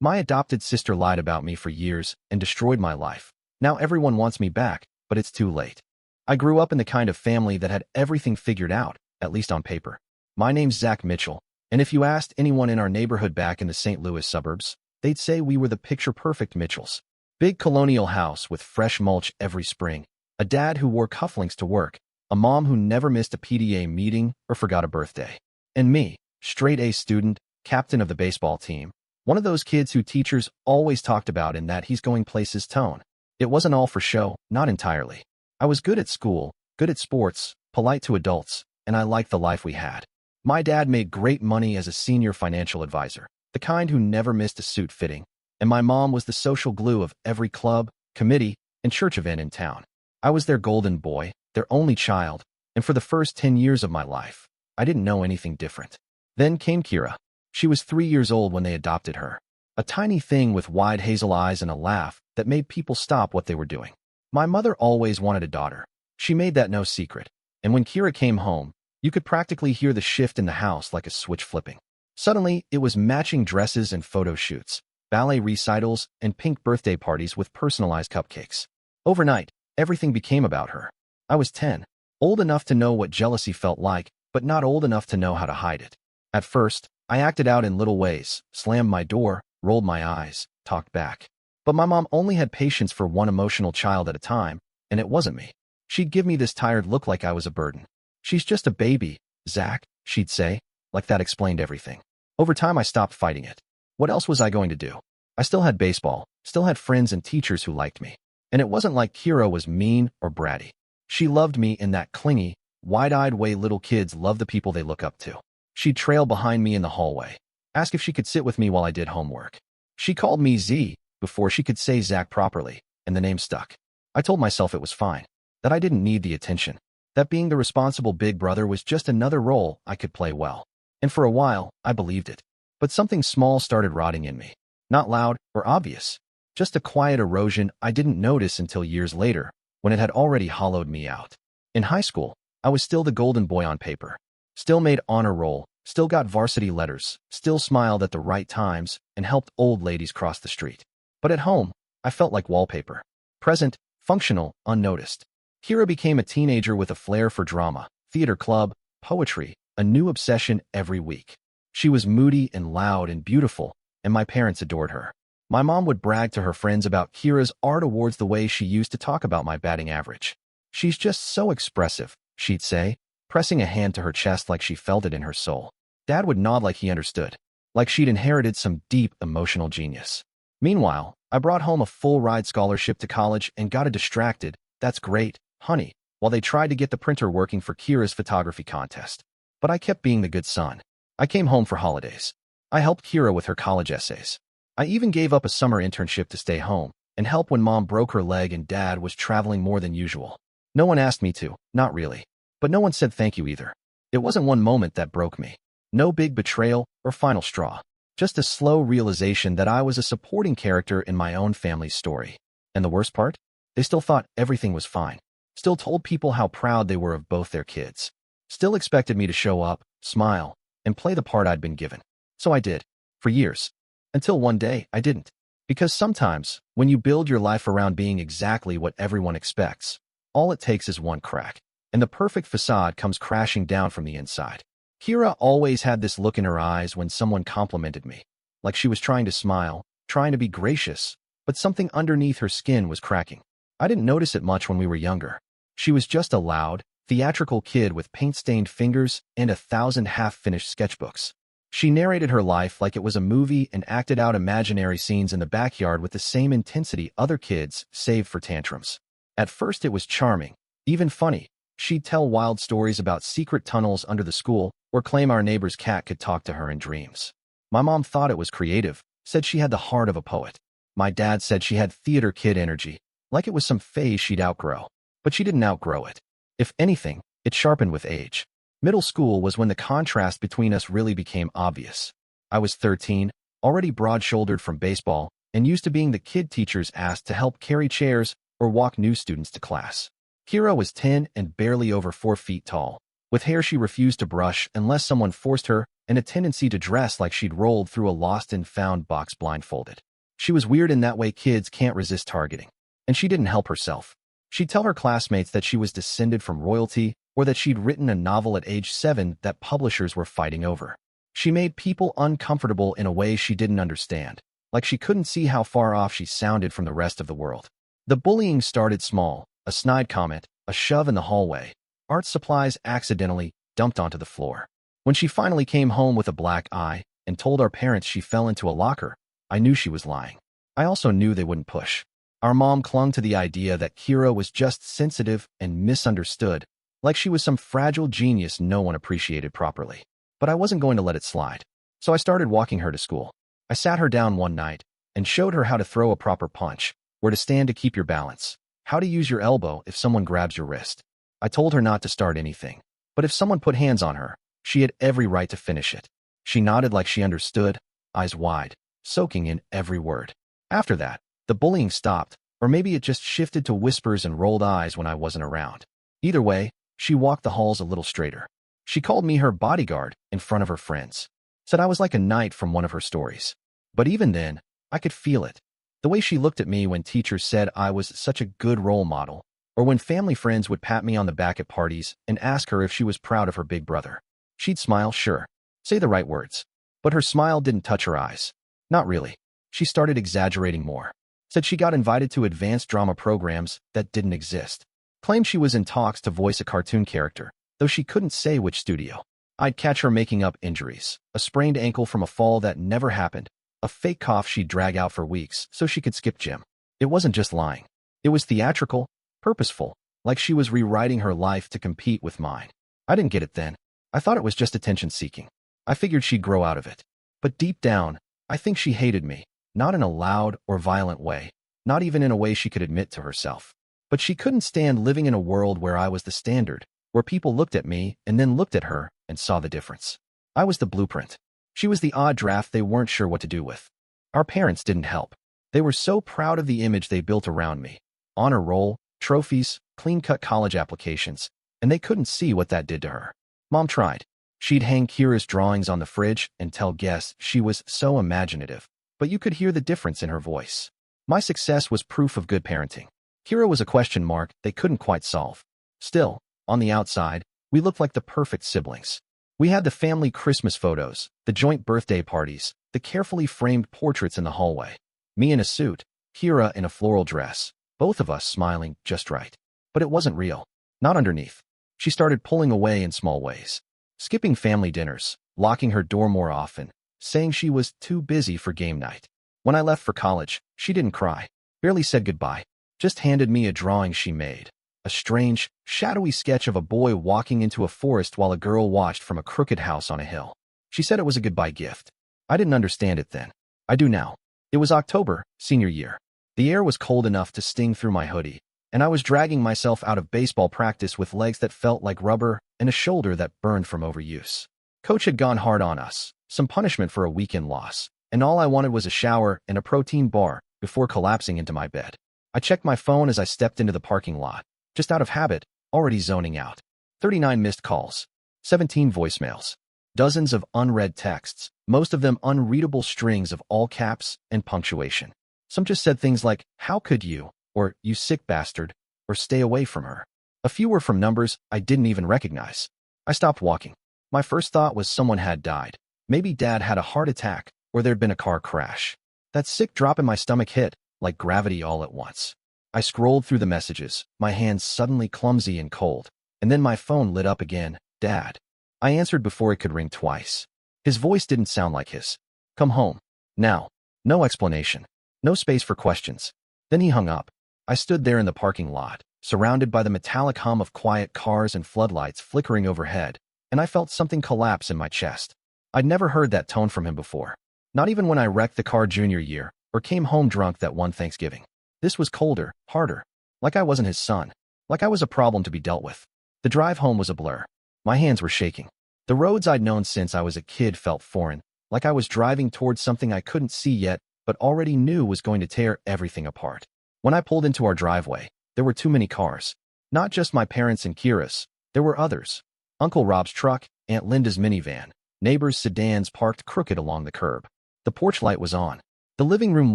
My adopted sister lied about me for years and destroyed my life. Now everyone wants me back, but it's too late. I grew up in the kind of family that had everything figured out, at least on paper. My name's Zach Mitchell, and if you asked anyone in our neighborhood back in the St. Louis suburbs, they'd say we were the picture-perfect Mitchells. Big colonial house with fresh mulch every spring, a dad who wore cufflinks to work, a mom who never missed a PTA meeting or forgot a birthday. And me, straight-A student, captain of the baseball team, one of those kids who teachers always talked about in that he's going places tone. It wasn't all for show, not entirely. I was good at school, good at sports, polite to adults, and I liked the life we had. My dad made great money as a senior financial advisor, the kind who never missed a suit fitting, and my mom was the social glue of every club, committee, and church event in town. I was their golden boy, their only child, and for the first 10 years of my life, I didn't know anything different. Then came Kira. She was 3 years old when they adopted her. A tiny thing with wide hazel eyes and a laugh that made people stop what they were doing. My mother always wanted a daughter. She made that no secret. And when Kira came home, you could practically hear the shift in the house like a switch flipping. Suddenly, it was matching dresses and photo shoots, ballet recitals, and pink birthday parties with personalized cupcakes. Overnight, everything became about her. I was 10, old enough to know what jealousy felt like, but not old enough to know how to hide it. At first, I acted out in little ways, slammed my door, rolled my eyes, talked back. But my mom only had patience for one emotional child at a time, and it wasn't me. She'd give me this tired look like I was a burden. "She's just a baby, Zach," she'd say, like that explained everything. Over time, I stopped fighting it. What else was I going to do? I still had baseball, still had friends and teachers who liked me. And it wasn't like Kira was mean or bratty. She loved me in that clingy, wide-eyed way little kids love the people they look up to. She'd trail behind me in the hallway, ask if she could sit with me while I did homework. She called me Z before she could say Zach properly, and the name stuck. I told myself it was fine, that I didn't need the attention, that being the responsible big brother was just another role I could play well. And for a while, I believed it. But something small started rotting in me. Not loud or obvious, just a quiet erosion I didn't notice until years later, when it had already hollowed me out. In high school, I was still the golden boy on paper. Still made honor roll, still got varsity letters, still smiled at the right times, and helped old ladies cross the street. But at home, I felt like wallpaper. Present, functional, unnoticed. Kira became a teenager with a flair for drama, theater club, poetry, a new obsession every week. She was moody and loud and beautiful, and my parents adored her. My mom would brag to her friends about Kira's art awards the way she used to talk about my batting average. "She's just so expressive," she'd say, pressing a hand to her chest like she felt it in her soul. Dad would nod like he understood, like she'd inherited some deep emotional genius. Meanwhile, I brought home a full-ride scholarship to college and got a distracted, "That's great, honey," while they tried to get the printer working for Kira's photography contest. But I kept being the good son. I came home for holidays. I helped Kira with her college essays. I even gave up a summer internship to stay home and help when mom broke her leg and dad was traveling more than usual. No one asked me to, not really. But no one said thank you either. It wasn't one moment that broke me. No big betrayal or final straw. Just a slow realization that I was a supporting character in my own family's story. And the worst part? They still thought everything was fine. Still told people how proud they were of both their kids. Still expected me to show up, smile, and play the part I'd been given. So I did. For years. Until one day, I didn't. Because sometimes, when you build your life around being exactly what everyone expects, all it takes is one crack, and the perfect facade comes crashing down from the inside. Kira always had this look in her eyes when someone complimented me, like she was trying to smile, trying to be gracious, but something underneath her skin was cracking. I didn't notice it much when we were younger. She was just a loud, theatrical kid with paint-stained fingers and 1,000 half-finished sketchbooks. She narrated her life like it was a movie and acted out imaginary scenes in the backyard with the same intensity other kids saved for tantrums. At first it was charming, even funny. She'd tell wild stories about secret tunnels under the school or claim our neighbor's cat could talk to her in dreams. My mom thought it was creative, said she had the heart of a poet. My dad said she had theater kid energy, like it was some phase she'd outgrow. But she didn't outgrow it. If anything, it sharpened with age. Middle school was when the contrast between us really became obvious. I was 13, already broad-shouldered from baseball, and used to being the kid teachers asked to help carry chairs or walk new students to class. Kira was 10 and barely over 4 feet tall, with hair she refused to brush unless someone forced her, and a tendency to dress like she'd rolled through a lost and found box blindfolded. She was weird in that way kids can't resist targeting. And she didn't help herself. She'd tell her classmates that she was descended from royalty or that she'd written a novel at age 7 that publishers were fighting over. She made people uncomfortable in a way she didn't understand, like she couldn't see how far off she sounded from the rest of the world. The bullying started small, a snide comment, a shove in the hallway, art supplies accidentally dumped onto the floor. When she finally came home with a black eye and told our parents she fell into a locker, I knew she was lying. I also knew they wouldn't push. Our mom clung to the idea that Kira was just sensitive and misunderstood, like she was some fragile genius no one appreciated properly. But I wasn't going to let it slide. So I started walking her to school. I sat her down one night and showed her how to throw a proper punch, where to stand to keep your balance, how to use your elbow if someone grabs your wrist. I told her not to start anything, but if someone put hands on her, she had every right to finish it. She nodded like she understood, eyes wide, soaking in every word. After that, the bullying stopped, or maybe it just shifted to whispers and rolled eyes when I wasn't around. Either way, she walked the halls a little straighter. She called me her bodyguard in front of her friends, said I was like a knight from one of her stories. But even then, I could feel it. The way she looked at me when teachers said I was such a good role model, or when family friends would pat me on the back at parties and ask her if she was proud of her big brother. She'd smile, sure, say the right words, but her smile didn't touch her eyes. Not really. She started exaggerating more. Said she got invited to advanced drama programs that didn't exist. Claimed she was in talks to voice a cartoon character, though she couldn't say which studio. I'd catch her making up injuries, a sprained ankle from a fall that never happened, a fake cough she'd drag out for weeks so she could skip gym. It wasn't just lying. It was theatrical, purposeful, like she was rewriting her life to compete with mine. I didn't get it then. I thought it was just attention-seeking. I figured she'd grow out of it. But deep down, I think she hated me, not in a loud or violent way, not even in a way she could admit to herself. But she couldn't stand living in a world where I was the standard, where people looked at me and then looked at her and saw the difference. I was the blueprint. She was the odd draft they weren't sure what to do with. Our parents didn't help. They were so proud of the image they built around me. Honor roll, trophies, clean-cut college applications, and they couldn't see what that did to her. Mom tried. She'd hang Kira's drawings on the fridge and tell guests she was so imaginative, but you could hear the difference in her voice. My success was proof of good parenting. Kira was a question mark they couldn't quite solve. Still, on the outside, we looked like the perfect siblings. We had the family Christmas photos, the joint birthday parties, the carefully framed portraits in the hallway. Me in a suit, Kira in a floral dress, both of us smiling just right. But it wasn't real. Not underneath. She started pulling away in small ways. Skipping family dinners, locking her door more often, saying she was too busy for game night. When I left for college, she didn't cry, barely said goodbye, just handed me a drawing she made. A strange, shadowy sketch of a boy walking into a forest while a girl watched from a crooked house on a hill. She said it was a goodbye gift. I didn't understand it then. I do now. It was October, senior year. The air was cold enough to sting through my hoodie, and I was dragging myself out of baseball practice with legs that felt like rubber and a shoulder that burned from overuse. Coach had gone hard on us, some punishment for a weekend loss, and all I wanted was a shower and a protein bar before collapsing into my bed. I checked my phone as I stepped into the parking lot, just out of habit, already zoning out. 39 missed calls, 17 voicemails, dozens of unread texts, most of them unreadable strings of all caps and punctuation. Some just said things like, "How could you?" or "You sick bastard," or "Stay away from her." A few were from numbers I didn't even recognize. I stopped walking. My first thought was someone had died. Maybe Dad had a heart attack, or there'd been a car crash. That sick drop in my stomach hit, like gravity all at once. I scrolled through the messages, my hands suddenly clumsy and cold, and then my phone lit up again. Dad. I answered before it could ring twice. His voice didn't sound like his. "Come home. Now." No explanation. No space for questions. Then he hung up. I stood there in the parking lot, surrounded by the metallic hum of quiet cars and floodlights flickering overhead, and I felt something collapse in my chest. I'd never heard that tone from him before. Not even when I wrecked the car junior year, or came home drunk that one Thanksgiving. This was colder, harder. Like I wasn't his son. Like I was a problem to be dealt with. The drive home was a blur. My hands were shaking. The roads I'd known since I was a kid felt foreign, like I was driving towards something I couldn't see yet, but already knew was going to tear everything apart. When I pulled into our driveway, there were too many cars. Not just my parents and Kira's. There were others. Uncle Rob's truck, Aunt Linda's minivan, Neighbors' sedans parked crooked along the curb. The porch light was on. The living room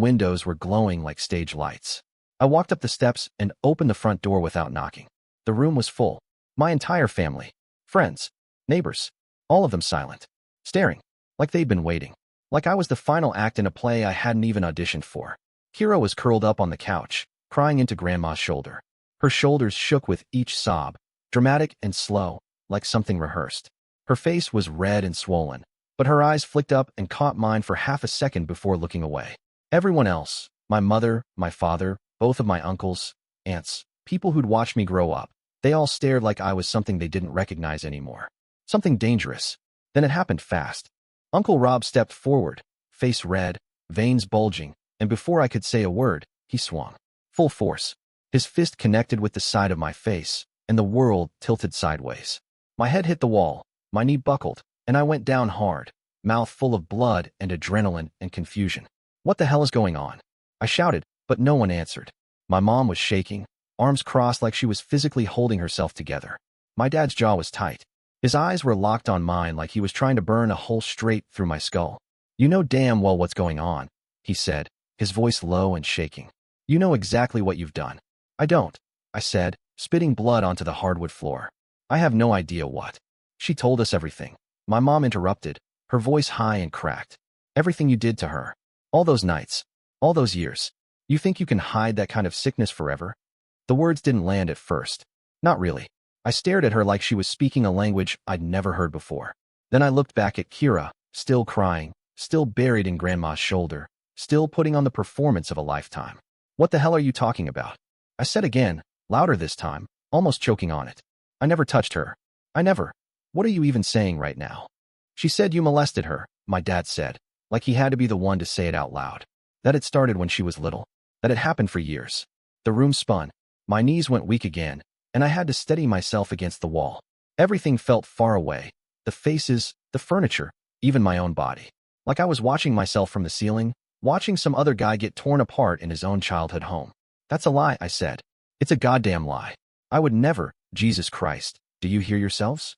windows were glowing like stage lights. I walked up the steps and opened the front door without knocking. The room was full. My entire family, friends, neighbors, all of them silent, staring, like they'd been waiting, like I was the final act in a play I hadn't even auditioned for. Kira was curled up on the couch, crying into Grandma's shoulder. Her shoulders shook with each sob, dramatic and slow, like something rehearsed. Her face was red and swollen, but her eyes flicked up and caught mine for half a second before looking away. Everyone else, my mother, my father, both of my uncles, aunts, people who'd watched me grow up, they all stared like I was something they didn't recognize anymore. Something dangerous. Then it happened fast. Uncle Rob stepped forward, face red, veins bulging, and before I could say a word, he swung. Full force. His fist connected with the side of my face, and the world tilted sideways. My head hit the wall, my knee buckled, and I went down hard, mouth full of blood and adrenaline and confusion. What the hell is going on? I shouted, but no one answered. My mom was shaking, arms crossed like she was physically holding herself together. My dad's jaw was tight. His eyes were locked on mine like he was trying to burn a hole straight through my skull. "You know damn well what's going on," he said, his voice low and shaking. "You know exactly what you've done." "I don't," I said, spitting blood onto the hardwood floor. "I have no idea what." "She told us everything." My mom interrupted, her voice high and cracked. "Everything you did to her. All those nights. All those years. You think you can hide that kind of sickness forever?" The words didn't land at first. Not really. I stared at her like she was speaking a language I'd never heard before. Then I looked back at Kira, still crying, still buried in Grandma's shoulder, still putting on the performance of a lifetime. "What the hell are you talking about?" I said again, louder this time, almost choking on it. "I never touched her. I never. What are you even saying right now?" "She said you molested her," my dad said, like he had to be the one to say it out loud. That it started when she was little. That it happened for years. The room spun. My knees went weak again, and I had to steady myself against the wall. Everything felt far away. The faces, the furniture, even my own body. Like I was watching myself from the ceiling, watching some other guy get torn apart in his own childhood home. "That's a lie," I said. "It's a goddamn lie. I would never." "Jesus Christ, do you hear yourselves?"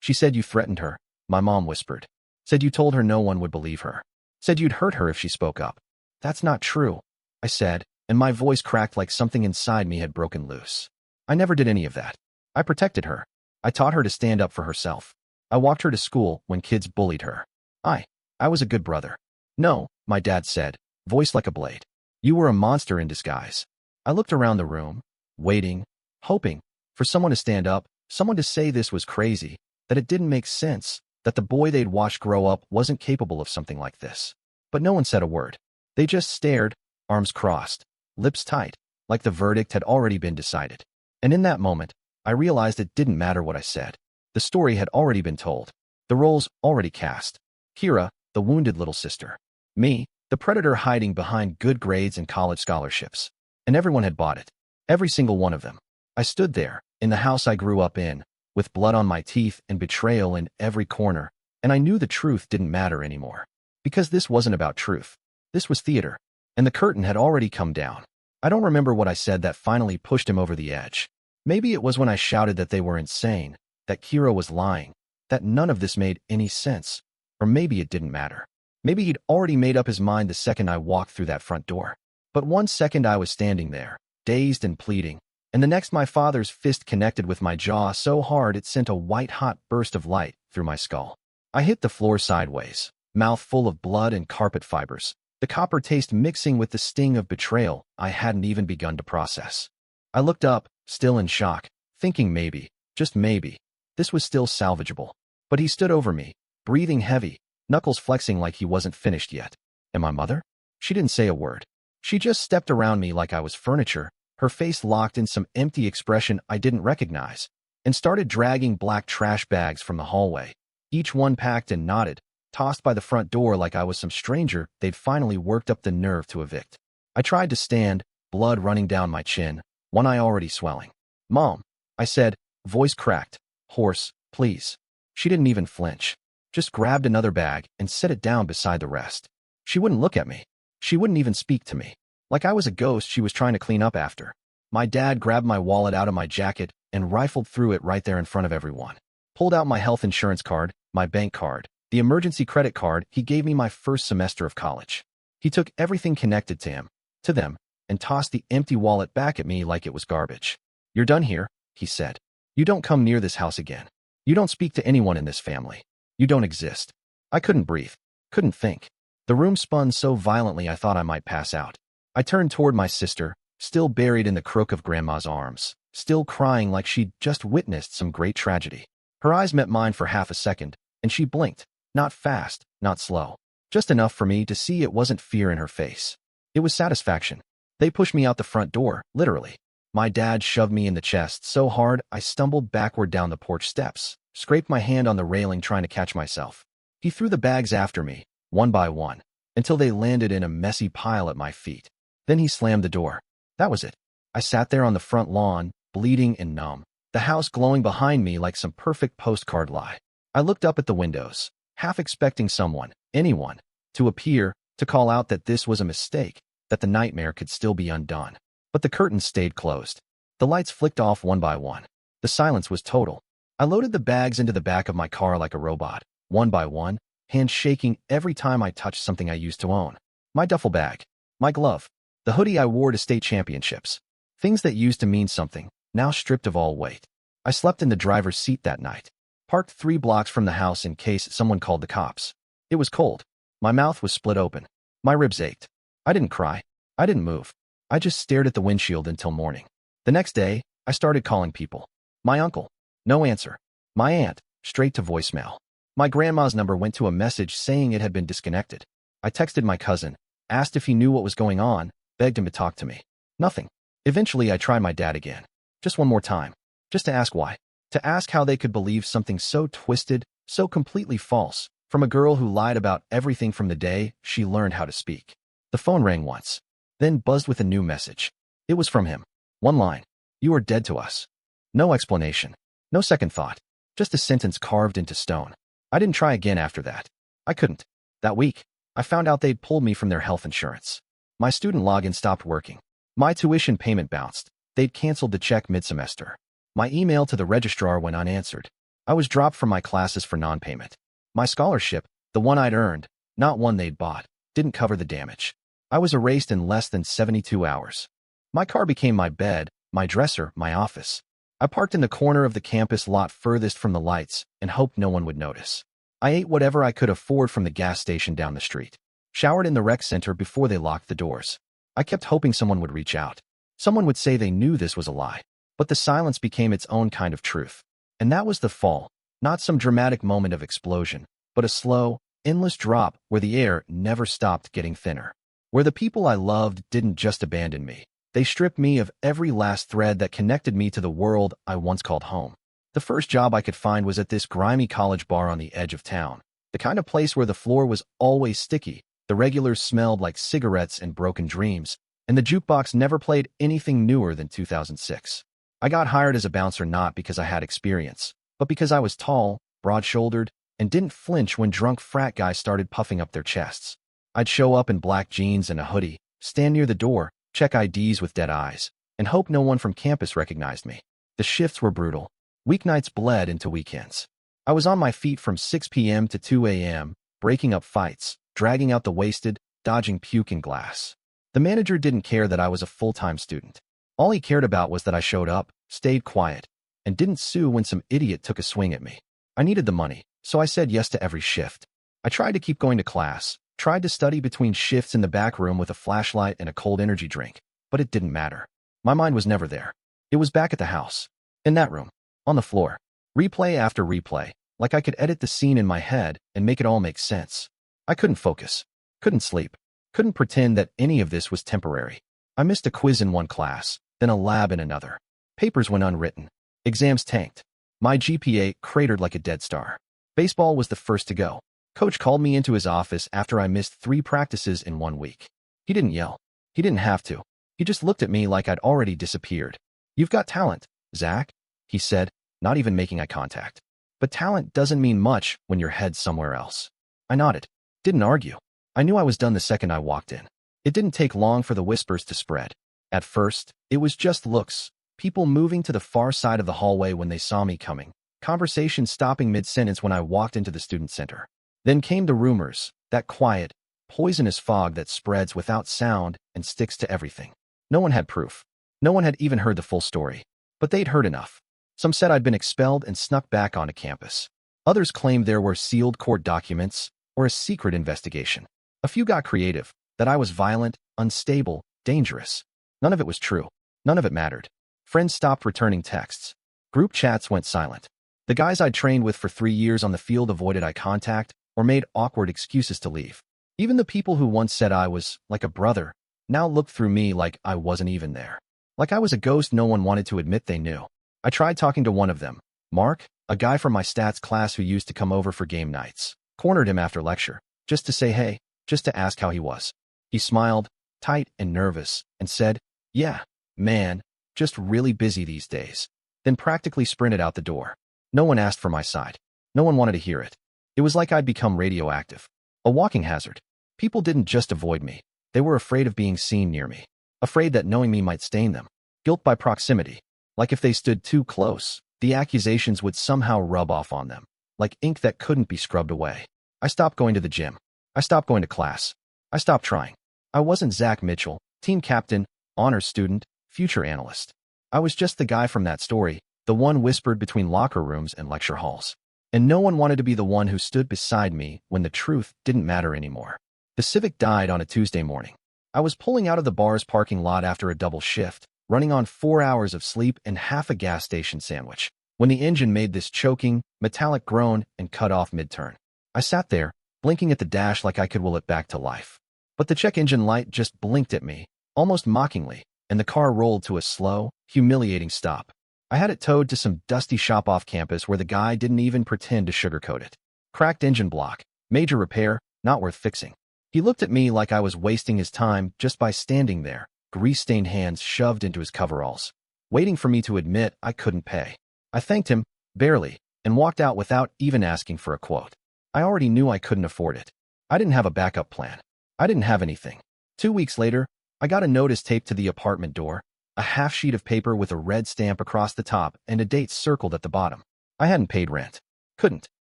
"She said you threatened her," my mom whispered. "Said you told her no one would believe her. Said you'd hurt her if she spoke up." "That's not true," I said, and my voice cracked like something inside me had broken loose. "I never did any of that. I protected her. I taught her to stand up for herself. I walked her to school when kids bullied her. I was a good brother." "No," my dad said, voice like a blade. "You were a monster in disguise." I looked around the room, waiting, hoping for someone to stand up, someone to say this was crazy, that it didn't make sense, that the boy they'd watched grow up wasn't capable of something like this. But no one said a word. They just stared, arms crossed, lips tight, like the verdict had already been decided. And in that moment, I realized it didn't matter what I said. The story had already been told. The roles already cast. Kira, the wounded little sister. Me, the predator hiding behind good grades and college scholarships. And everyone had bought it. Every single one of them. I stood there, in the house I grew up in, with blood on my teeth and betrayal in every corner, and I knew the truth didn't matter anymore. Because this wasn't about truth. This was theater. And the curtain had already come down. I don't remember what I said that finally pushed him over the edge. Maybe it was when I shouted that they were insane, that Kira was lying, that none of this made any sense. Or maybe it didn't matter. Maybe he'd already made up his mind the second I walked through that front door. But 1 second I was standing there, dazed and pleading, and the next my father's fist connected with my jaw so hard it sent a white-hot burst of light through my skull. I hit the floor sideways, mouth full of blood and carpet fibers, the copper taste mixing with the sting of betrayal I hadn't even begun to process. I looked up, still in shock, thinking maybe, just maybe, this was still salvageable. But he stood over me, breathing heavy, knuckles flexing like he wasn't finished yet. And my mother? She didn't say a word. She just stepped around me like I was furniture, her face locked in some empty expression I didn't recognize, and started dragging black trash bags from the hallway, each one packed and knotted, tossed by the front door like I was some stranger they'd finally worked up the nerve to evict. I tried to stand, blood running down my chin, one eye already swelling. "Mom," I said, voice cracked, hoarse, "please." She didn't even flinch, just grabbed another bag and set it down beside the rest. She wouldn't look at me. She wouldn't even speak to me. Like I was a ghost she was trying to clean up after. My dad grabbed my wallet out of my jacket and rifled through it right there in front of everyone. Pulled out my health insurance card, my bank card, the emergency credit card he gave me my first semester of college. He took everything connected to them, and tossed the empty wallet back at me like it was garbage. "You're done here," he said. "You don't come near this house again. You don't speak to anyone in this family. You don't exist." I couldn't breathe, couldn't think. The room spun so violently I thought I might pass out. I turned toward my sister, still buried in the crook of Grandma's arms, still crying like she'd just witnessed some great tragedy. Her eyes met mine for half a second, and she blinked, not fast, not slow, just enough for me to see it wasn't fear in her face. It was satisfaction. They pushed me out the front door, literally. My dad shoved me in the chest so hard I stumbled backward down the porch steps, scraped my hand on the railing trying to catch myself. He threw the bags after me, one by one, until they landed in a messy pile at my feet. Then he slammed the door. That was it. I sat there on the front lawn, bleeding and numb, the house glowing behind me like some perfect postcard lie. I looked up at the windows, half expecting someone, anyone, to appear, to call out that this was a mistake, that the nightmare could still be undone. But the curtains stayed closed. The lights flicked off one by one. The silence was total. I loaded the bags into the back of my car like a robot, one by one, hands shaking every time I touched something I used to own. My duffel bag, my glove, the hoodie I wore to state championships. Things that used to mean something, now stripped of all weight. I slept in the driver's seat that night, parked 3 blocks from the house in case someone called the cops. It was cold. My mouth was split open. My ribs ached. I didn't cry. I didn't move. I just stared at the windshield until morning. The next day, I started calling people. My uncle. No answer. My aunt. Straight to voicemail. My grandma's number went to a message saying it had been disconnected. I texted my cousin, asked if he knew what was going on, begged him to talk to me. Nothing. Eventually, I tried my dad again. Just one more time. Just to ask why. To ask how they could believe something so twisted, so completely false, from a girl who lied about everything from the day she learned how to speak. The phone rang once, then buzzed with a new message. It was from him. One line. "You are dead to us." No explanation. No second thought. Just a sentence carved into stone. I didn't try again after that. I couldn't. That week, I found out they'd pulled me from their health insurance. My student login stopped working. My tuition payment bounced. They'd canceled the check mid-semester. My email to the registrar went unanswered. I was dropped from my classes for non-payment. My scholarship, the one I'd earned, not one they'd bought, didn't cover the damage. I was erased in less than 72 hours. My car became my bed, my dresser, my office. I parked in the corner of the campus lot furthest from the lights and hoped no one would notice. I ate whatever I could afford from the gas station down the street. Showered in the rec center before they locked the doors. I kept hoping someone would reach out. Someone would say they knew this was a lie. But the silence became its own kind of truth. And that was the fall, not some dramatic moment of explosion, but a slow, endless drop where the air never stopped getting thinner. Where the people I loved didn't just abandon me. They stripped me of every last thread that connected me to the world I once called home. The first job I could find was at this grimy college bar on the edge of town. The kind of place where the floor was always sticky, the regulars smelled like cigarettes and broken dreams, and the jukebox never played anything newer than 2006. I got hired as a bouncer not because I had experience, but because I was tall, broad-shouldered, and didn't flinch when drunk frat guys started puffing up their chests. I'd show up in black jeans and a hoodie, stand near the door, check IDs with dead eyes, and hope no one from campus recognized me. The shifts were brutal. Weeknights bled into weekends. I was on my feet from 6 p.m. to 2 a.m., breaking up fights, dragging out the wasted, dodging puke and glass. The manager didn't care that I was a full-time student. All he cared about was that I showed up, stayed quiet, and didn't sue when some idiot took a swing at me. I needed the money, so I said yes to every shift. I tried to keep going to class, tried to study between shifts in the back room with a flashlight and a cold energy drink, but it didn't matter. My mind was never there. It was back at the house. In that room. On the floor. Replay after replay, like I could edit the scene in my head and make it all make sense. I couldn't focus. Couldn't sleep. Couldn't pretend that any of this was temporary. I missed a quiz in one class, then a lab in another. Papers went unwritten. Exams tanked. My GPA cratered like a dead star. Baseball was the first to go. Coach called me into his office after I missed 3 practices in 1 week. He didn't yell. He didn't have to. He just looked at me like I'd already disappeared. "You've got talent, Zach," he said, not even making eye contact. "But talent doesn't mean much when your head's somewhere else." I nodded. Didn't argue. I knew I was done the second I walked in. It didn't take long for the whispers to spread. At first, it was just looks, people moving to the far side of the hallway when they saw me coming, conversations stopping mid-sentence when I walked into the student center. Then came the rumors, that quiet, poisonous fog that spreads without sound and sticks to everything. No one had proof. No one had even heard the full story. But they'd heard enough. Some said I'd been expelled and snuck back onto campus. Others claimed there were sealed court documents or a secret investigation. A few got creative, that I was violent, unstable, dangerous. None of it was true. None of it mattered. Friends stopped returning texts. Group chats went silent. The guys I'd trained with for 3 years on the field avoided eye contact or made awkward excuses to leave. Even the people who once said I was like a brother now looked through me like I wasn't even there. Like I was a ghost no one wanted to admit they knew. I tried talking to one of them, Mark, a guy from my stats class who used to come over for game nights. Cornered him after lecture, just to say hey, just to ask how he was. He smiled, tight and nervous, and said, "Yeah, man, just really busy these days." Then practically sprinted out the door. No one asked for my side. No one wanted to hear it. It was like I'd become radioactive. A walking hazard. People didn't just avoid me. They were afraid of being seen near me. Afraid that knowing me might stain them. Guilt by proximity. Like if they stood too close, the accusations would somehow rub off on them. Like ink that couldn't be scrubbed away. I stopped going to the gym. I stopped going to class. I stopped trying. I wasn't Zach Mitchell, team captain, honors student, future analyst. I was just the guy from that story, the one whispered between locker rooms and lecture halls. And no one wanted to be the one who stood beside me when the truth didn't matter anymore. The Civic died on a Tuesday morning. I was pulling out of the bar's parking lot after a double shift, running on 4 hours of sleep and half a gas station sandwich, when the engine made this choking, metallic groan and cut off mid-turn. I sat there, blinking at the dash like I could will it back to life. But the check engine light just blinked at me, almost mockingly, and the car rolled to a slow, humiliating stop. I had it towed to some dusty shop off campus where the guy didn't even pretend to sugarcoat it. Cracked engine block, major repair, not worth fixing. He looked at me like I was wasting his time just by standing there, grease-stained hands shoved into his coveralls, waiting for me to admit I couldn't pay. I thanked him, barely, and walked out without even asking for a quote. I already knew I couldn't afford it. I didn't have a backup plan. I didn't have anything. 2 weeks later, I got a notice taped to the apartment door, a half sheet of paper with a red stamp across the top and a date circled at the bottom. I hadn't paid rent. Couldn't.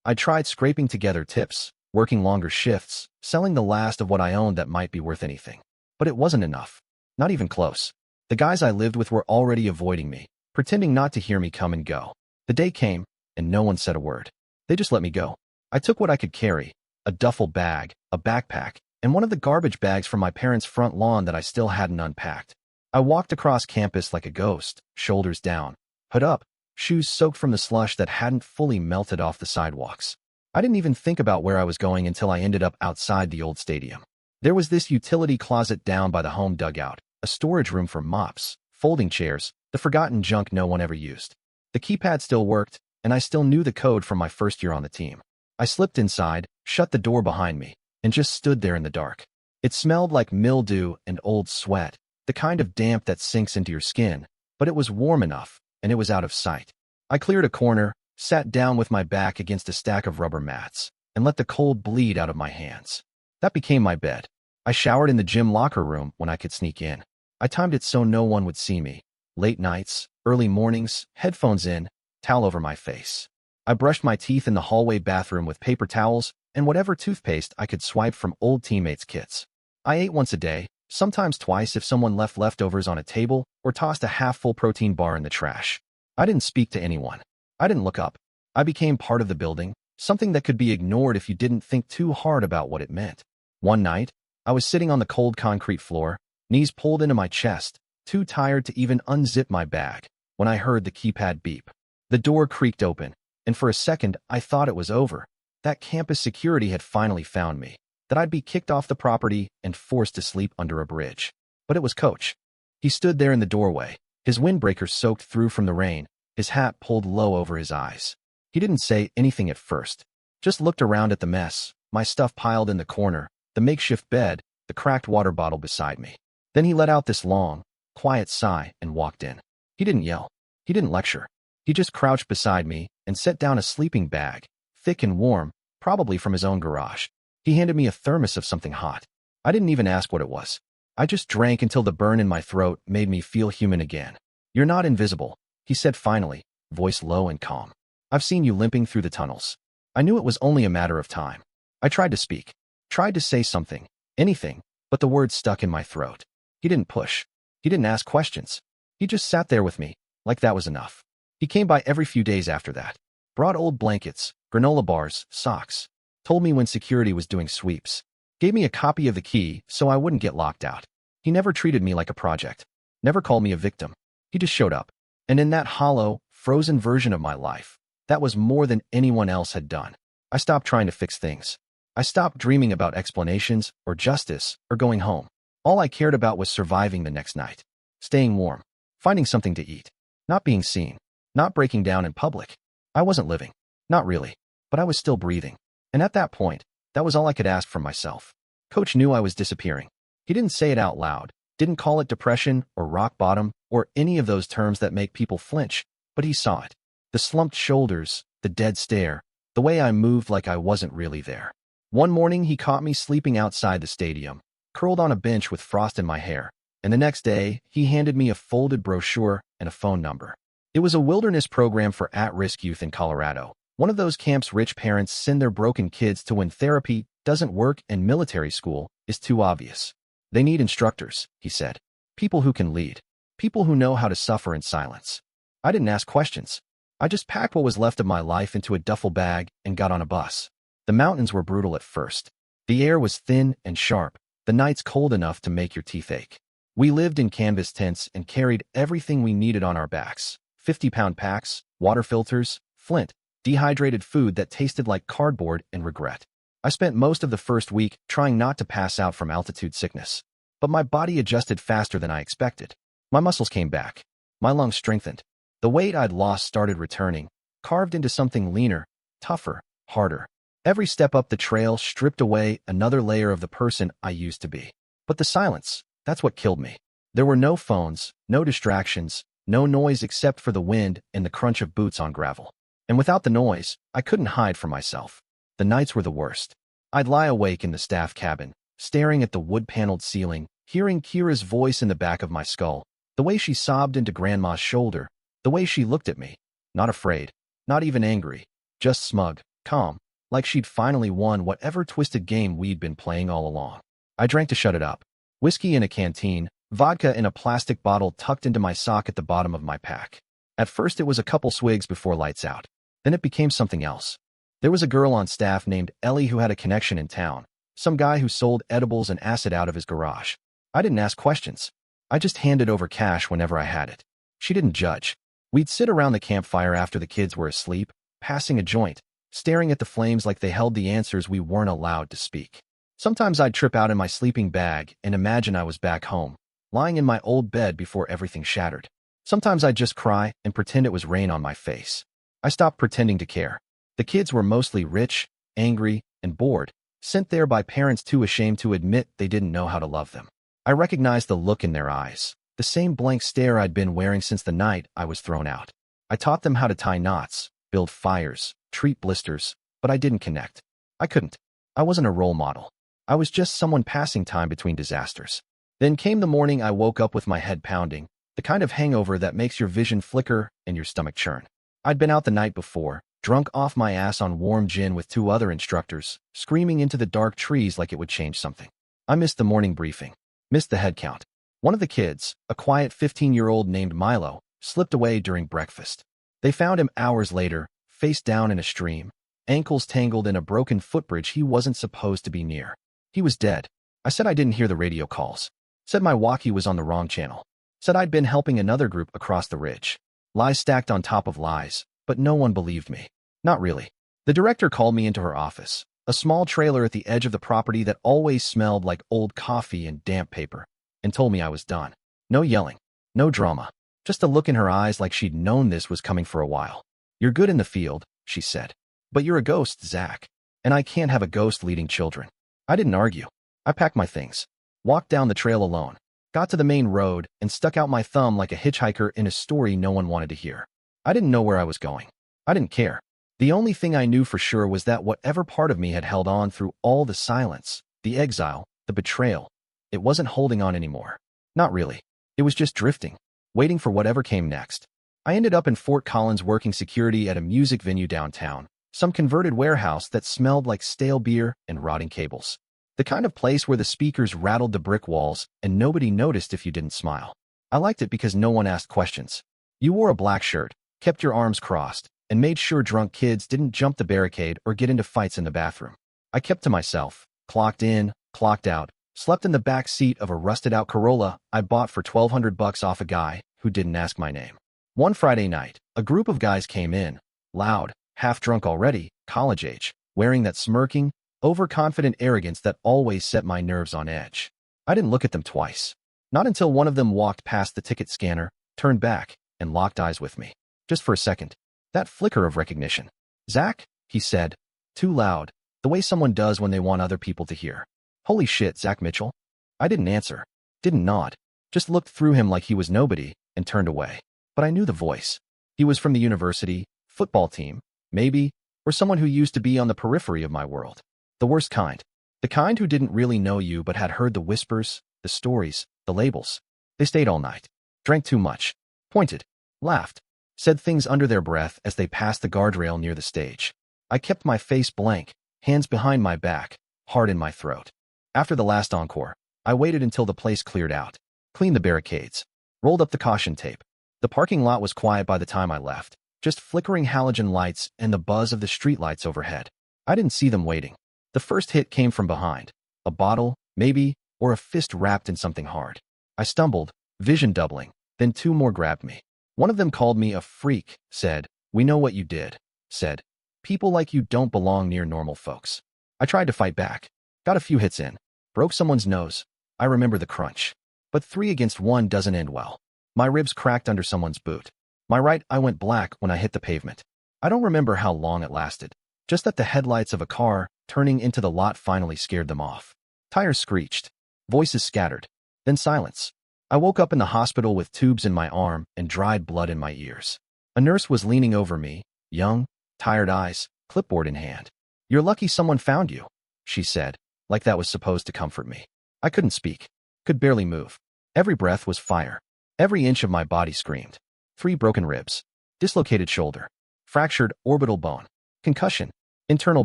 I tried scraping together tips, working longer shifts, selling the last of what I owned that might be worth anything. But it wasn't enough. Not even close. The guys I lived with were already avoiding me, pretending not to hear me come and go. The day came, and no one said a word. They just let me go. I took what I could carry, a duffel bag, a backpack, and one of the garbage bags from my parents' front lawn that I still hadn't unpacked. I walked across campus like a ghost, shoulders down, hood up, shoes soaked from the slush that hadn't fully melted off the sidewalks. I didn't even think about where I was going until I ended up outside the old stadium. There was this utility closet down by the home dugout, a storage room for mops, folding chairs, the forgotten junk no one ever used. The keypad still worked, and I still knew the code from my first year on the team. I slipped inside, shut the door behind me, and just stood there in the dark. It smelled like mildew and old sweat, the kind of damp that sinks into your skin, but it was warm enough, and it was out of sight. I cleared a corner, sat down with my back against a stack of rubber mats, and let the cold bleed out of my hands. That became my bed. I showered in the gym locker room when I could sneak in. I timed it so no one would see me. Late nights, early mornings, headphones in, towel over my face. I brushed my teeth in the hallway bathroom with paper towels and whatever toothpaste I could swipe from old teammates' kits. I ate once a day, sometimes twice if someone left leftovers on a table or tossed a half-full protein bar in the trash. I didn't speak to anyone. I didn't look up. I became part of the building, something that could be ignored if you didn't think too hard about what it meant. One night, I was sitting on the cold concrete floor, knees pulled into my chest, too tired to even unzip my bag, when I heard the keypad beep. The door creaked open, and for a second I thought it was over, that campus security had finally found me, that I'd be kicked off the property and forced to sleep under a bridge. But it was Coach. He stood there in the doorway, his windbreaker soaked through from the rain, his hat pulled low over his eyes. He didn't say anything at first, just looked around at the mess, my stuff piled in the corner, the makeshift bed, the cracked water bottle beside me. Then he let out this long, quiet sigh and walked in. He didn't yell. He didn't lecture. He just crouched beside me and set down a sleeping bag, thick and warm, probably from his own garage. He handed me a thermos of something hot. I didn't even ask what it was. I just drank until the burn in my throat made me feel human again. "You're not invisible," he said finally, voice low and calm. "I've seen you limping through the tunnels. I knew it was only a matter of time. I tried to speak, tried to say something, anything, but the words stuck in my throat. He didn't push. He didn't ask questions. He just sat there with me, like that was enough. He came by every few days after that. Brought old blankets, granola bars, socks. Told me when security was doing sweeps. Gave me a copy of the key so I wouldn't get locked out. He never treated me like a project. Never called me a victim. He just showed up. And in that hollow, frozen version of my life, that was more than anyone else had done. I stopped trying to fix things. I stopped dreaming about explanations or justice or going home. All I cared about was surviving the next night. Staying warm. Finding something to eat. Not being seen. Not breaking down in public. I wasn't living. Not really. But I was still breathing. And at that point, that was all I could ask from myself. Coach knew I was disappearing. He didn't say it out loud, didn't call it depression or rock bottom or any of those terms that make people flinch, but he saw it. The slumped shoulders, the dead stare, the way I moved like I wasn't really there. One morning, he caught me sleeping outside the stadium, curled on a bench with frost in my hair, and the next day, he handed me a folded brochure and a phone number. It was a wilderness program for at-risk youth in Colorado, one of those camps rich parents send their broken kids to when therapy doesn't work and military school is too obvious. They need instructors, he said. People who can lead. People who know how to suffer in silence. I didn't ask questions. I just packed what was left of my life into a duffel bag and got on a bus. The mountains were brutal at first. The air was thin and sharp, the nights cold enough to make your teeth ache. We lived in canvas tents and carried everything we needed on our backs. 50-pound packs, water filters, flint, dehydrated food that tasted like cardboard and regret. I spent most of the first week trying not to pass out from altitude sickness. But my body adjusted faster than I expected. My muscles came back. My lungs strengthened. The weight I'd lost started returning, carved into something leaner, tougher, harder. Every step up the trail stripped away another layer of the person I used to be. But the silence, that's what killed me. There were no phones, no distractions, no noise except for the wind and the crunch of boots on gravel. And without the noise, I couldn't hide from myself. The nights were the worst. I'd lie awake in the staff cabin, staring at the wood-paneled ceiling, hearing Kira's voice in the back of my skull, the way she sobbed into Grandma's shoulder, the way she looked at me, not afraid, not even angry, just smug, calm, like she'd finally won whatever twisted game we'd been playing all along. I drank to shut it up. Whiskey in a canteen, vodka in a plastic bottle tucked into my sock at the bottom of my pack. At first it was a couple swigs before lights out. Then it became something else. There was a girl on staff named Ellie who had a connection in town, some guy who sold edibles and acid out of his garage. I didn't ask questions. I just handed over cash whenever I had it. She didn't judge. We'd sit around the campfire after the kids were asleep, passing a joint, staring at the flames like they held the answers we weren't allowed to speak. Sometimes I'd trip out in my sleeping bag and imagine I was back home, lying in my old bed before everything shattered. Sometimes I'd just cry and pretend it was rain on my face. I stopped pretending to care. The kids were mostly rich, angry, and bored, sent there by parents too ashamed to admit they didn't know how to love them. I recognized the look in their eyes, the same blank stare I'd been wearing since the night I was thrown out. I taught them how to tie knots, build fires, treat blisters, but I didn't connect. I couldn't. I wasn't a role model. I was just someone passing time between disasters. Then came the morning I woke up with my head pounding, the kind of hangover that makes your vision flicker and your stomach churn. I'd been out the night before, drunk off my ass on warm gin with 2 other instructors, screaming into the dark trees like it would change something. I missed the morning briefing, missed the head count. One of the kids, a quiet 15-year-old named Milo, slipped away during breakfast. They found him hours later, face down in a stream, ankles tangled in a broken footbridge he wasn't supposed to be near. He was dead. I said I didn't hear the radio calls. Said my walkie was on the wrong channel. Said I'd been helping another group across the ridge. Lies stacked on top of lies, but no one believed me. Not really. The director called me into her office, a small trailer at the edge of the property that always smelled like old coffee and damp paper, and told me I was done. No yelling. No drama. Just a look in her eyes like she'd known this was coming for a while. You're good in the field, she said. But you're a ghost, Zach. And I can't have a ghost leading children. I didn't argue. I packed my things. Walked down the trail alone. Got to the main road and stuck out my thumb like a hitchhiker in a story no one wanted to hear. I didn't know where I was going. I didn't care. The only thing I knew for sure was that whatever part of me had held on through all the silence, the exile, the betrayal, it wasn't holding on anymore. Not really. It was just drifting, waiting for whatever came next. I ended up in Fort Collins working security at a music venue downtown, Some converted warehouse that smelled like stale beer and rotting cables. The kind of place where the speakers rattled the brick walls and nobody noticed if you didn't smile. I liked it because no one asked questions. You wore a black shirt, kept your arms crossed, and made sure drunk kids didn't jump the barricade or get into fights in the bathroom. I kept to myself, clocked in, clocked out, slept in the back seat of a rusted-out Corolla I bought for $1,200 off a guy who didn't ask my name. One Friday night, a group of guys came in, loud, half-drunk already, college age, wearing that smirking, overconfident arrogance that always set my nerves on edge. I didn't look at them twice. Not until one of them walked past the ticket scanner, turned back, and locked eyes with me. Just for a second. That flicker of recognition. "Zach?" he said. Too loud, the way someone does when they want other people to hear. "Holy shit, Zach Mitchell." I didn't answer. Didn't nod. Just looked through him like he was nobody, and turned away. But I knew the voice. He was from the university, football team, maybe, or someone who used to be on the periphery of my world. The worst kind. The kind who didn't really know you but had heard the whispers, the stories, the labels. They stayed all night. Drank too much. Pointed. Laughed. Said things under their breath as they passed the guardrail near the stage. I kept my face blank, hands behind my back, heart in my throat. After the last encore, I waited until the place cleared out. Cleaned the barricades. Rolled up the caution tape. The parking lot was quiet by the time I left. Just flickering halogen lights and the buzz of the streetlights overhead. I didn't see them waiting. The first hit came from behind. A bottle, maybe, or a fist wrapped in something hard. I stumbled, vision doubling. Then two more grabbed me. One of them called me a freak, said, "We know what you did," said, "People like you don't belong near normal folks." I tried to fight back. Got a few hits in. Broke someone's nose. I remember the crunch. But 3 against 1 doesn't end well. My ribs cracked under someone's boot. My right eye went black when I hit the pavement. I don't remember how long it lasted. Just that the headlights of a car turning into the lot finally scared them off. Tires screeched. Voices scattered. Then silence. I woke up in the hospital with tubes in my arm and dried blood in my ears. A nurse was leaning over me, young, tired eyes, clipboard in hand. "You're lucky someone found you," she said, like that was supposed to comfort me. I couldn't speak. Could barely move. Every breath was fire. Every inch of my body screamed. 3 broken ribs. Dislocated shoulder. Fractured orbital bone. Concussion. Internal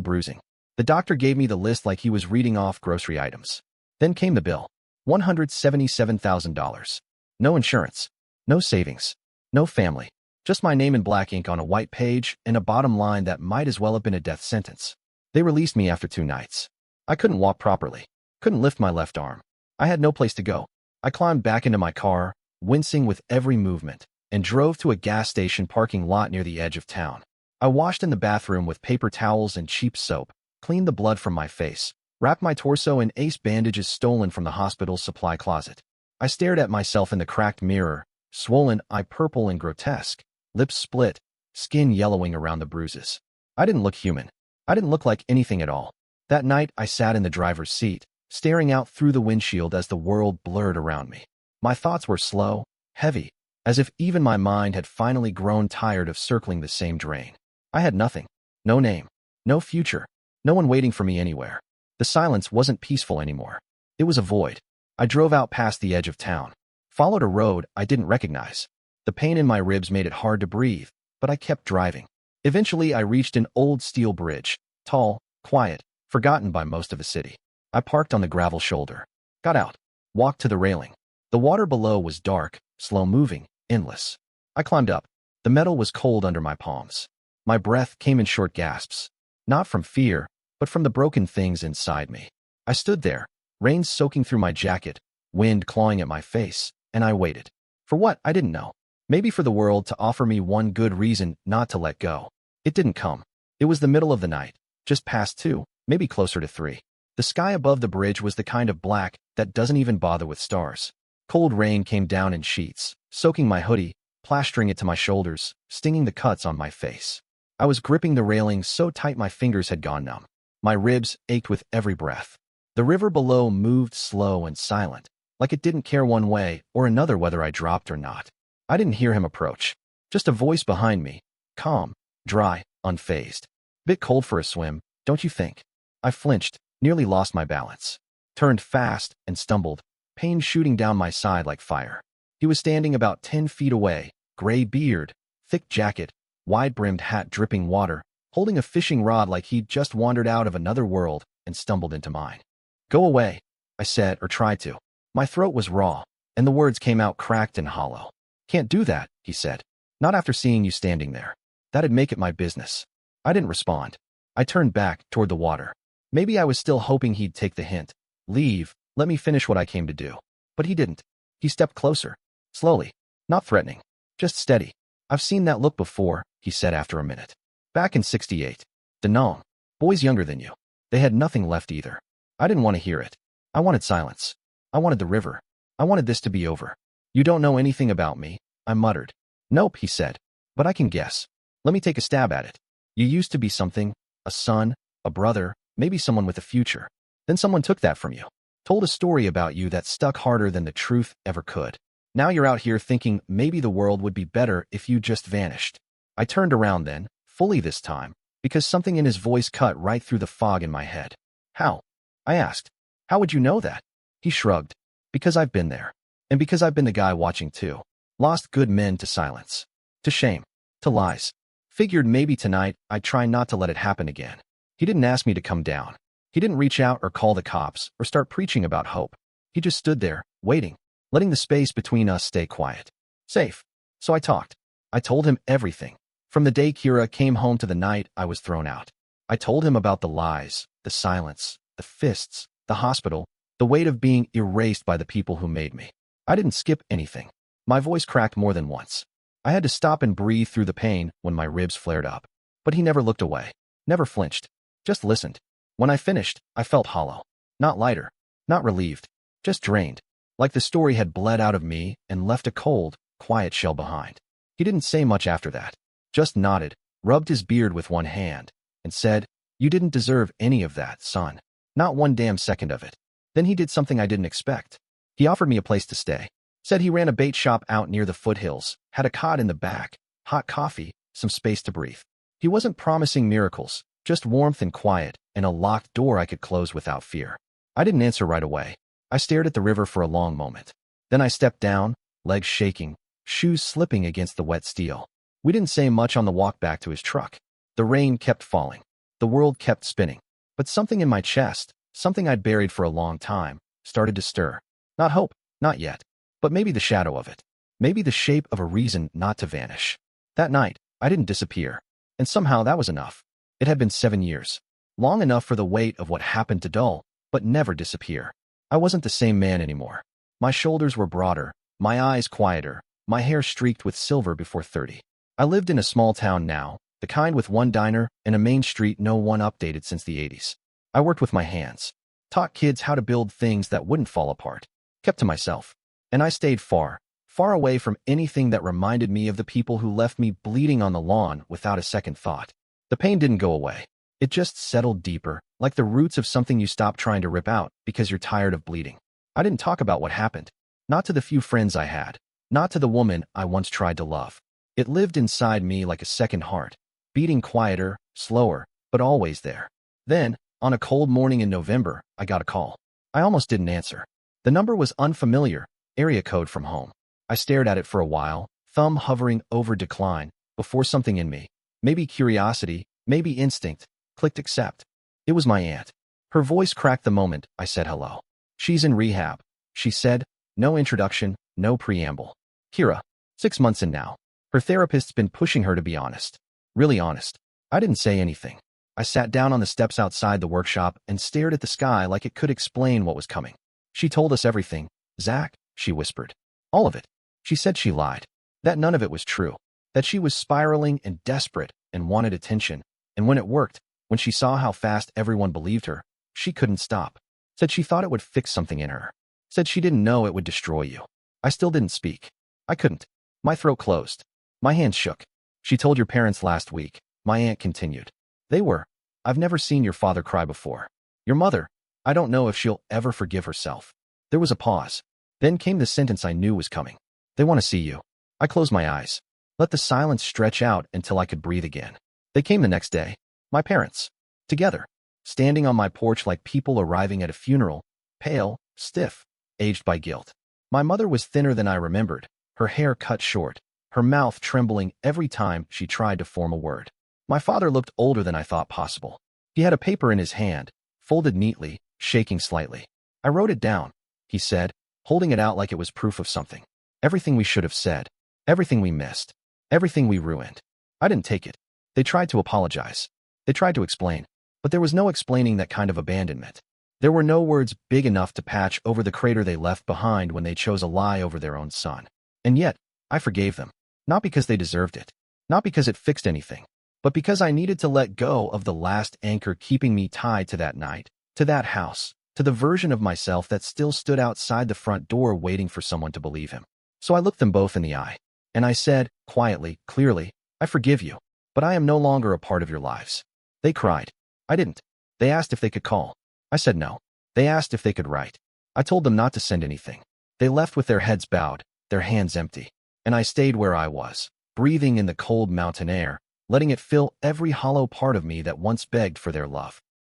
bruising. The doctor gave me the list like he was reading off grocery items. Then came the bill. $177,000. No insurance. No savings. No family. Just my name in black ink on a white page and a bottom line that might as well have been a death sentence. They released me after 2 nights. I couldn't walk properly. Couldn't lift my left arm. I had no place to go. I climbed back into my car, wincing with every movement, and drove to a gas station parking lot near the edge of town. I washed in the bathroom with paper towels and cheap soap, cleaned the blood from my face, wrapped my torso in ace bandages stolen from the hospital's supply closet. I stared at myself in the cracked mirror, swollen eye purple and grotesque, lips split, skin yellowing around the bruises. I didn't look human. I didn't look like anything at all. That night, I sat in the driver's seat, staring out through the windshield as the world blurred around me. My thoughts were slow, heavy, as if even my mind had finally grown tired of circling the same drain. I had nothing. No name. No future. No one waiting for me anywhere. The silence wasn't peaceful anymore. It was a void. I drove out past the edge of town. Followed a road I didn't recognize. The pain in my ribs made it hard to breathe, but I kept driving. Eventually, I reached an old steel bridge. Tall, quiet, forgotten by most of the city. I parked on the gravel shoulder. Got out. Walked to the railing. The water below was dark, slow-moving, endless. I climbed up. The metal was cold under my palms. My breath came in short gasps. Not from fear, but from the broken things inside me. I stood there, rain soaking through my jacket, wind clawing at my face, and I waited. For what? I didn't know. Maybe for the world to offer me one good reason not to let go. It didn't come. It was the middle of the night, just past 2, maybe closer to 3. The sky above the bridge was the kind of black that doesn't even bother with stars. Cold rain came down in sheets, soaking my hoodie, plastering it to my shoulders, stinging the cuts on my face. I was gripping the railing so tight my fingers had gone numb. My ribs ached with every breath. The river below moved slow and silent, like it didn't care one way or another whether I dropped or not. I didn't hear him approach. Just a voice behind me, calm, dry, unfazed. Bit cold for a swim, don't you think? I flinched, nearly lost my balance. Turned fast and stumbled, pain shooting down my side like fire. He was standing about 10 feet away, gray beard, thick jacket, wide-brimmed hat dripping water, holding a fishing rod like he'd just wandered out of another world and stumbled into mine. "Go away," I said, or tried to. My throat was raw, and the words came out cracked and hollow. "Can't do that," he said. "Not after seeing you standing there. That'd make it my business." I didn't respond. I turned back toward the water. Maybe I was still hoping he'd take the hint. Leave, let me finish what I came to do. But he didn't. He stepped closer. Slowly. Not threatening. Just steady. "I've seen that look before," he said after a minute. "Back in '68. Danone. Boys younger than you. They had nothing left either." I didn't want to hear it. I wanted silence. I wanted the river. I wanted this to be over. "You don't know anything about me," I muttered. "Nope," he said. "But I can guess. Let me take a stab at it. You used to be something, a son, a brother, maybe someone with a future. Then someone took that from you. Told a story about you that stuck harder than the truth ever could. Now you're out here thinking maybe the world would be better if you just vanished." I turned around then, fully this time, because something in his voice cut right through the fog in my head. "How?" I asked. "How would you know that?" He shrugged. "Because I've been there. And because I've been the guy watching too. Lost good men to silence. To shame. To lies. Figured maybe tonight I'd try not to let it happen again." He didn't ask me to come down. He didn't reach out or call the cops or start preaching about hope. He just stood there, waiting, letting the space between us stay quiet. Safe. So I talked. I told him everything. From the day Kira came home to the night I was thrown out. I told him about the lies, the silence, the fists, the hospital, the weight of being erased by the people who made me. I didn't skip anything. My voice cracked more than once. I had to stop and breathe through the pain when my ribs flared up. But he never looked away, never flinched, just listened. When I finished, I felt hollow. Not lighter, not relieved, just drained. Like the story had bled out of me and left a cold, quiet shell behind. He didn't say much after that. Just nodded, rubbed his beard with one hand, and said, "You didn't deserve any of that, son. Not one damn second of it." Then he did something I didn't expect. He offered me a place to stay. Said he ran a bait shop out near the foothills, had a cot in the back, hot coffee, some space to breathe. He wasn't promising miracles, just warmth and quiet, and a locked door I could close without fear. I didn't answer right away. I stared at the river for a long moment. Then I stepped down, legs shaking, shoes slipping against the wet steel. We didn't say much on the walk back to his truck. The rain kept falling. The world kept spinning. But something in my chest, something I'd buried for a long time, started to stir. Not hope, not yet. But maybe the shadow of it. Maybe the shape of a reason not to vanish. That night, I didn't disappear. And somehow that was enough. It had been 7 years. Long enough for the weight of what happened to dull, but never disappear. I wasn't the same man anymore. My shoulders were broader, my eyes quieter, my hair streaked with silver before 30. I lived in a small town now, the kind with one diner and a main street no one updated since the 80s. I worked with my hands. Taught kids how to build things that wouldn't fall apart. Kept to myself. And I stayed far, far away from anything that reminded me of the people who left me bleeding on the lawn without a second thought. The pain didn't go away. It just settled deeper, like the roots of something you stop trying to rip out because you're tired of bleeding. I didn't talk about what happened. Not to the few friends I had. Not to the woman I once tried to love. It lived inside me like a second heart, beating quieter, slower, but always there. Then, on a cold morning in November, I got a call. I almost didn't answer. The number was unfamiliar. Area code from home. I stared at it for a while, thumb hovering over decline, before something in me, maybe curiosity, maybe instinct, clicked accept. It was my aunt. Her voice cracked the moment I said hello. "She's in rehab," she said, no introduction, no preamble. "Kira, 6 months in now. Her therapist's been pushing her to be honest. Really honest." I didn't say anything. I sat down on the steps outside the workshop and stared at the sky like it could explain what was coming. "She told us everything, Zach," she whispered. "All of it." She said she lied. That none of it was true. That she was spiraling and desperate and wanted attention. And when it worked, when she saw how fast everyone believed her, she couldn't stop. Said she thought it would fix something in her. Said she didn't know it would destroy you. I still didn't speak. I couldn't. My throat closed. My hands shook. "She told your parents last week," my aunt continued. "They were. I've never seen your father cry before. Your mother, I don't know if she'll ever forgive herself." There was a pause. Then came the sentence I knew was coming. "They want to see you." I closed my eyes. Let the silence stretch out until I could breathe again. They came the next day. My parents. Together. Standing on my porch like people arriving at a funeral. Pale, stiff, aged by guilt. My mother was thinner than I remembered, her hair cut short, her mouth trembling every time she tried to form a word. My father looked older than I thought possible. He had a paper in his hand, folded neatly, shaking slightly. I wrote it down, he said, holding it out like it was proof of something. Everything we should have said. Everything we missed. Everything we ruined. I didn't take it. They tried to apologize. They tried to explain. But there was no explaining that kind of abandonment. There were no words big enough to patch over the crater they left behind when they chose a lie over their own son. And yet, I forgave them. Not because they deserved it. Not because it fixed anything. But because I needed to let go of the last anchor keeping me tied to that night, to that house, to the version of myself that still stood outside the front door waiting for someone to believe him. So I looked them both in the eye. And I said, quietly, clearly, I forgive you. But I am no longer a part of your lives. They cried. I didn't. They asked if they could call. I said no. They asked if they could write. I told them not to send anything. They left with their heads bowed, their hands empty. And I stayed where I was, breathing in the cold mountain air, letting it fill every hollow part of me that once begged for their love.